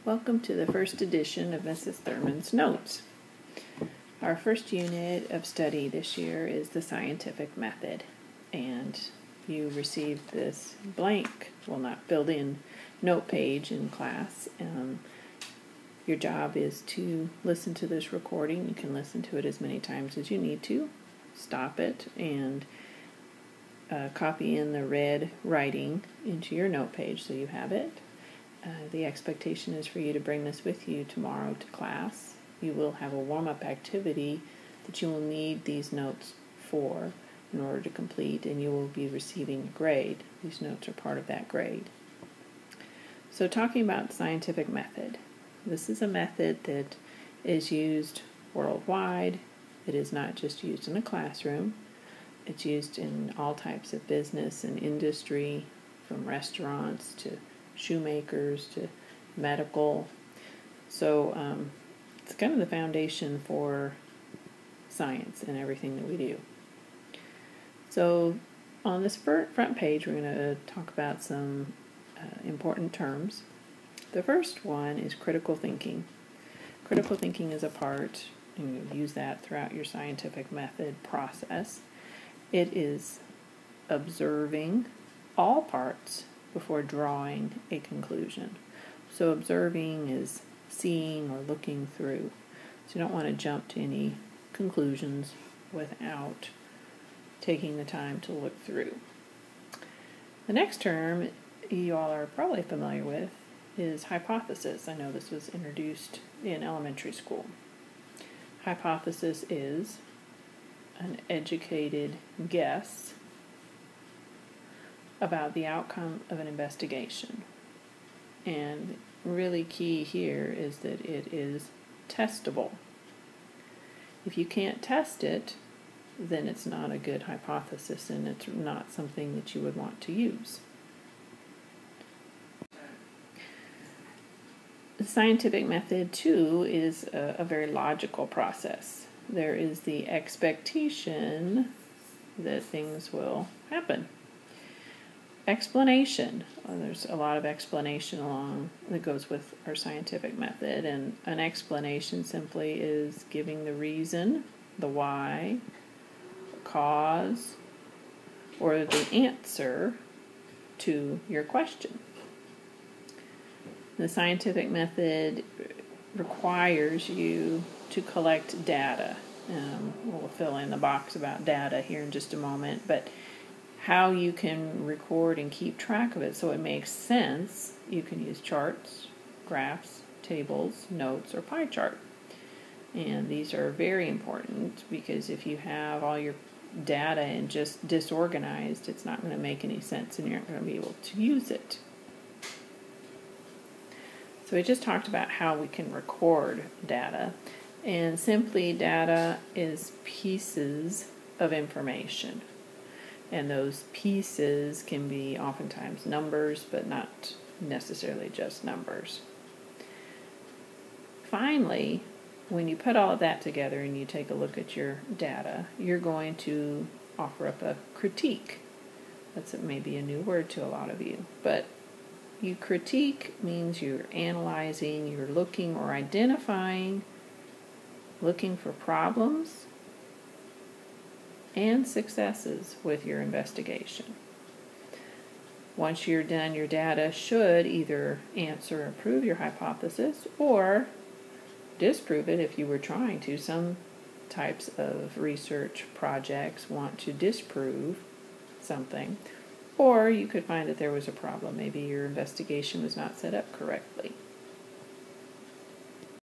Welcome to the first edition of Mrs. Thurman's Notes. Our first unit of study this year is the scientific method, and you received this blank, not built-in note page in class. Your job is to listen to this recording. You can listen to it as many times as you need to. Stop it and copy in the red writing into your note page so you have it. The expectation is for you to bring this with you tomorrow to class. You will have a warm-up activity that you will need these notes for in order to complete, and you will be receiving a grade. These notes are part of that grade. So talking about scientific method. This is a method that is used worldwide. It is not just used in a classroom. It's used in all types of business and industry, from restaurants to shoemakers to medical. So it's kind of the foundation for science and everything that we do. So on this front page, we're going to talk about some important terms. The first one is critical thinking. Critical thinking is a part, and you use that throughout your scientific method process. It is observing all parts before drawing a conclusion. So observing is seeing or looking through. So you don't want to jump to any conclusions without taking the time to look through. The next term you all are probably familiar with is hypothesis. I know this was introduced in elementary school. Hypothesis is an educated guess about the outcome of an investigation. And really key here is that it is testable. If you can't test it, then it's not a good hypothesis and it's not something that you would want to use. The scientific method, too, is a very logical process. There is the expectation that things will happen. Explanation. There's a lot of explanation that goes with our scientific method, and an explanation simply is giving the reason, the why, the cause, or the answer to your question. The scientific method requires you to collect data. We'll fill in the box about data here in just a moment, but how you can record and keep track of it so it makes sense, you can use charts, graphs, tables, notes, or pie chart. And these are very important because if you have all your data and just disorganized, it's not going to make any sense and you're not going to be able to use it. So we just talked about how we can record data, and simply data is pieces of information. And those pieces can be oftentimes numbers, but not necessarily just numbers. Finally, when you put all of that together and you take a look at your data, you're going to offer up a critique. That's maybe a new word to a lot of you, but you critique means you're analyzing, you're looking or identifying, looking for problems and successes with your investigation. Once you're done, your data should either answer or prove your hypothesis or disprove it if you were trying to. Some types of research projects want to disprove something, or you could find that there was a problem. Maybe your investigation was not set up correctly.